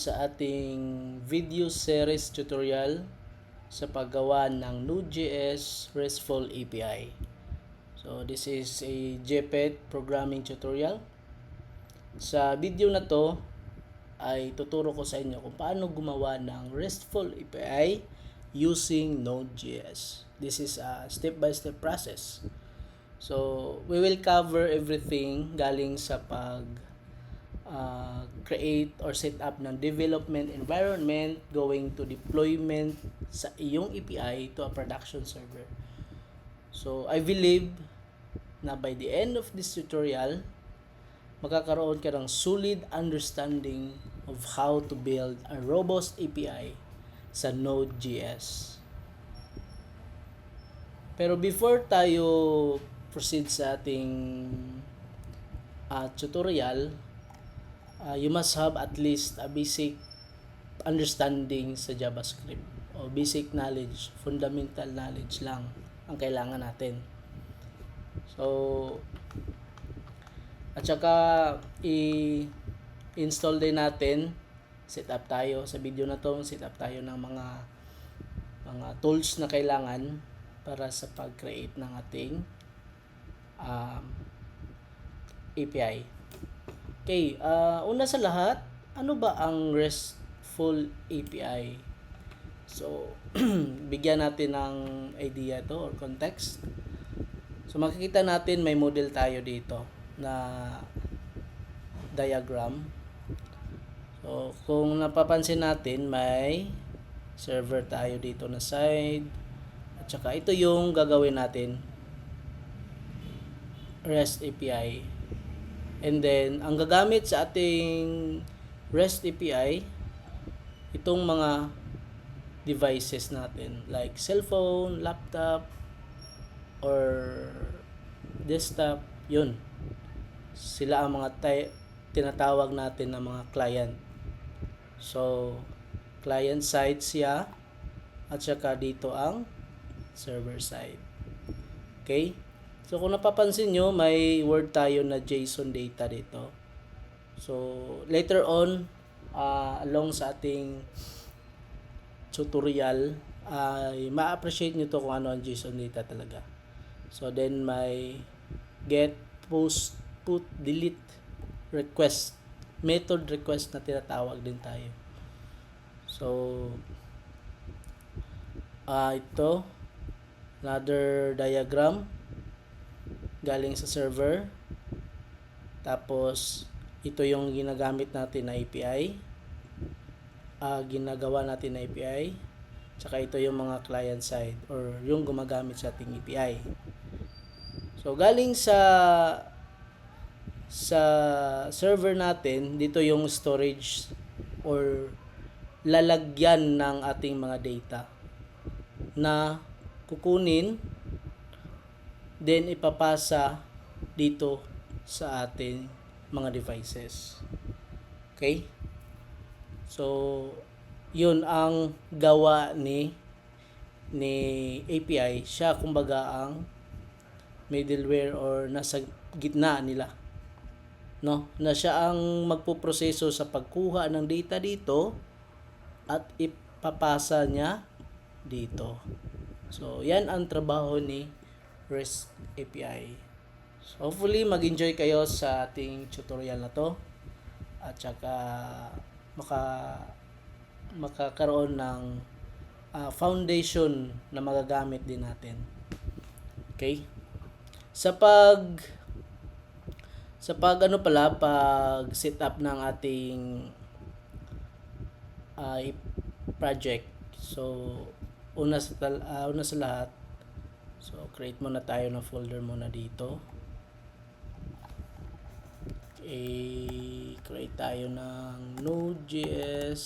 Sa ating video series tutorial sa paggawa ng Node.js RESTful API. So this is a JPEG programming tutorial. Sa video na to ay tuturo ko sa inyo kung paano gumawa ng RESTful API using Node.js. This is a step-by-step process. So we will cover everything galing sa create or set up ng development environment going to deployment sa iyong API to a production server. So I believe na by the end of this tutorial, magkakaroon ka ng solid understanding of how to build a robust API sa Node.js. Pero before tayo proceed sa ating tutorial, you must have at least a basic understanding sa JavaScript o basic knowledge, fundamental knowledge lang ang kailangan natin. So, at saka i-install din natin, set up tayo sa video na to, set up tayo ng mga tools na kailangan para sa pag-create ng ating API. Okay, una sa lahat, ano ba ang RESTful API? So, bigyan natin ng idea to or context. So, makikita natin may model tayo dito na diagram. So, kung napapansin natin, may server tayo dito na side. At saka ito yung gagawin natin, REST API. And then, ang gagamit sa ating REST API, itong mga devices natin, like cellphone, laptop, or desktop, yun. Sila ang mga tinatawag natin na mga client. So, client side siya, at saka dito ang server side. Okay? So, kung napapansin nyo, may word tayo na JSON data dito. So, later on, along sa ating tutorial, ma-appreciate nyo to kung ano ang JSON data talaga. So, then may get, post, put, delete, request. Method request na tinatawag din tayo. So, ito, another diagram galing sa server. Tapos ito yung ginagamit natin na API, ginagawa natin na API. Tsaka ito yung mga client side or yung gumagamit sa ating API. So galing sa server natin, dito yung storage or lalagyan ng ating mga data na kukunin, then ipapasa dito sa ating mga devices. Okay? So, yun ang gawa ni API. Siya kumbaga ang middleware or nasa gitna nila. No? Na siya ang magpoproseso sa pagkuha ng data dito at ipapasa niya dito. So, yan ang trabaho ni REST API. So, hopefully mag-enjoy kayo sa ating tutorial na to at saka makakaroon ng foundation na magagamit din natin. Okay? Pag set up ng ating project. So, una sa lahat, so create muna tayo ng folder muna dito. Okay, create tayo ng Node.js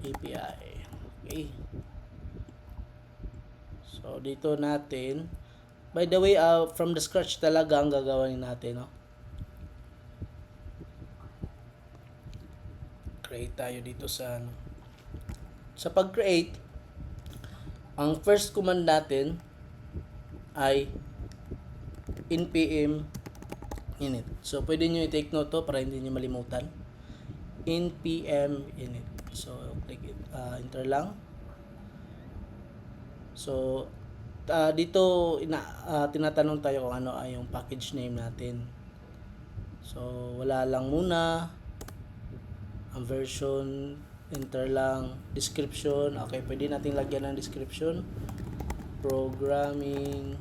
API. Okay. So dito natin, by the way, from the scratch talaga ang gagawin natin, no? Create tayo dito sa pag-create, ang first command natin ay npm init. So, pwede nyo i-take note to para hindi nyo malimutan. npm init. So click it, enter lang. So dito tinatanong tayo kung ano ay yung package name natin. So wala lang muna ang version, enter lang. Description, okay, pwede nating lagyan ng description. Programming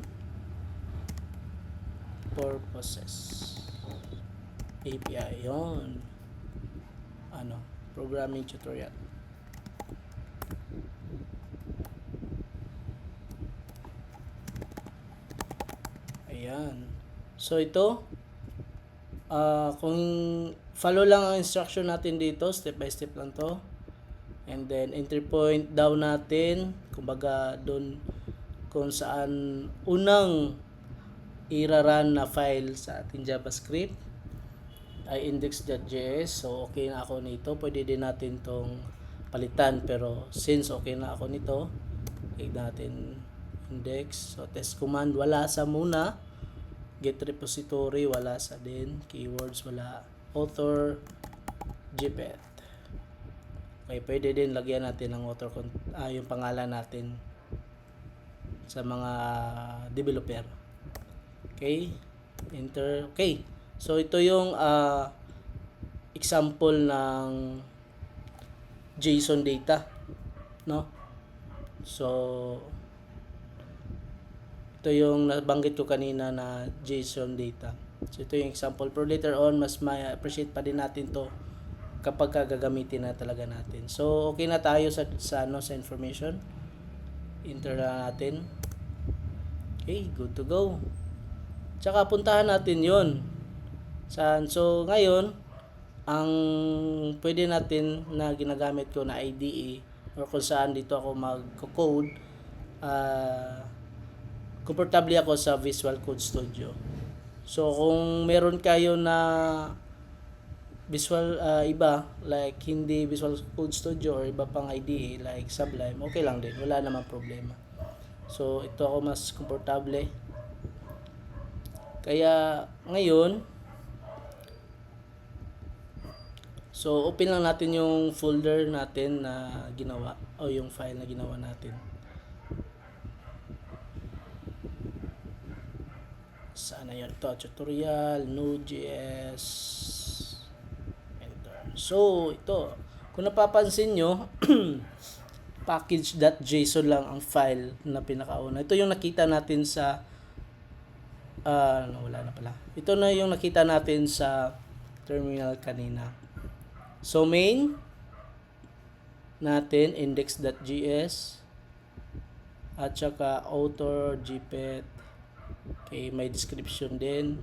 purposes API, yon programming tutorial. Ayan, so ito kung follow lang ang instruction natin dito, step by step lang to, and then entry point down natin, kumbaga doon kung saan unang i-run na file sa ating JavaScript ay index.js. So okay na ako nito, pwede din natin tong palitan, pero since okay na ako nito, click natin index. So test command wala sa muna, get repository wala sa din, keywords wala, author gpet. Okay, pwede din lagyan natin ng author yung pangalan natin sa mga developer. Okay, enter. Okay, so ito yung example ng JSON data, no? So ito yung nabanggit ko kanina na JSON data. So ito yung example, pero later on mas ma-appreciate pa din natin to kapag gagamitin na talaga natin. So okay na tayo sa information. Enter na natin. Okay, good to go. Tsaka puntahan natin yon. So ngayon, ang pwede natin na ginagamit ko na IDE or kung saan dito ako mag-code, komportable ako sa Visual Code Studio. So kung meron kayo na visual iba, like hindi Visual Code Studio or iba pang IDE like Sublime, okay lang din, wala namang problema. So ito ako mas komportable. Kaya ngayon, so open lang natin yung folder natin na ginawa o yung file na ginawa natin. Sana yun, ito tutorial Node.js, enter. So ito, kung napapansin nyo, package.json lang ang file na pinakauna. Ito yung nakita natin sa wala na pala. Ito na yung nakita natin sa terminal kanina. So main natin index.js at saka author gpet. Okay, may description din.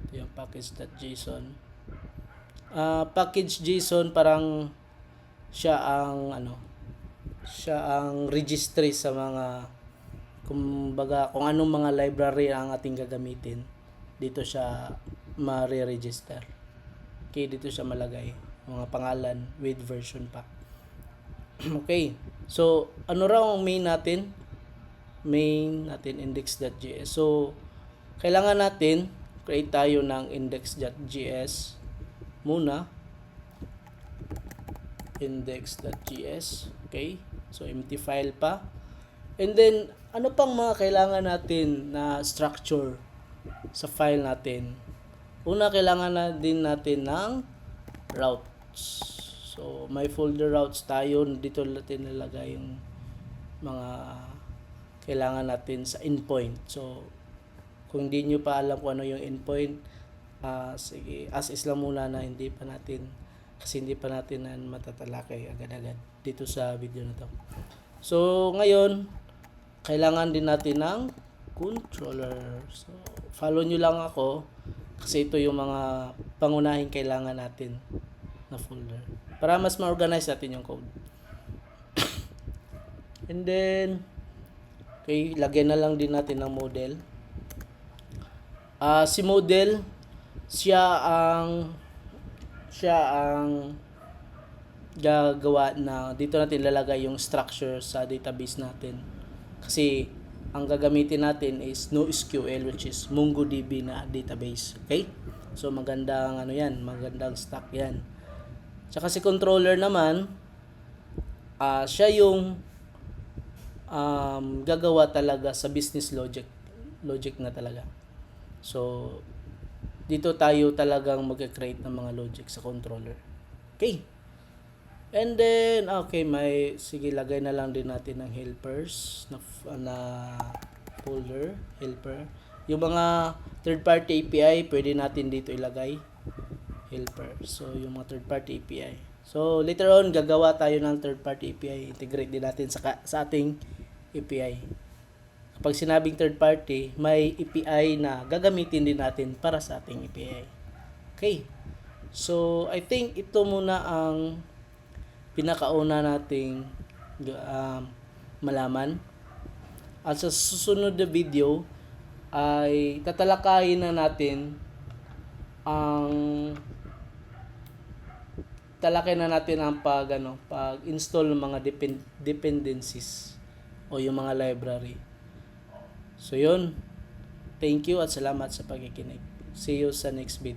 Ito yung package.json. Package.json parang siya ang registry sa mga, kumbaga, kung anong mga library ang ating gagamitin, dito siya ma-re-register. Okay, dito siya malagay mga pangalan with version pa. Okay, so ano raw ang main natin? Main natin index.js. So kailangan natin create tayo ng index.js muna. Index.js. Okay, so empty file pa. And then ano pang mga kailangan natin na structure sa file natin? Una, kailangan na din natin ng routes. So may folder routes tayo, dito natin nilagay yung mga kailangan natin sa endpoint. So kung hindi nyo pa alam kung ano yung endpoint, sige, as is lang muna na hindi pa natin na matatalakay agad-agad dito sa video na to. So ngayon, kailangan din natin ng controller. So follow nyo lang ako kasi ito yung mga pangunahing kailangan natin na folder para mas ma-organize natin yung code. And then okay, lagyan na lang din natin ng model. Si model, siya ang gagawa na dito natin lalagay yung structure sa database natin. Kasi ang gagamitin natin is NoSQL, which is MongoDB na database. Okay? So magandang magandang stock 'yan. Tsaka si controller naman, siya yung gagawa talaga sa business logic na talaga. So, dito tayo talagang mag-create ng mga logic sa controller. Okay. And then, okay, sige, lagay na lang din natin ng helpers na folder, helper. Yung mga third-party API, pwede natin dito ilagay, helper. So, yung mga third-party API. So, later on, gagawa tayo ng third-party API. Integrate din natin sa ating API. Kapag sinabing third-party, may API na gagamitin din natin para sa ating API. Okay. So, I think ito muna ang pinakauna nating malaman. At sa susunod na video ay tatalakayin na natin ang pag-install ng mga dependencies o yung mga library. So yun, thank you at salamat sa pagkikinig. See you sa next video.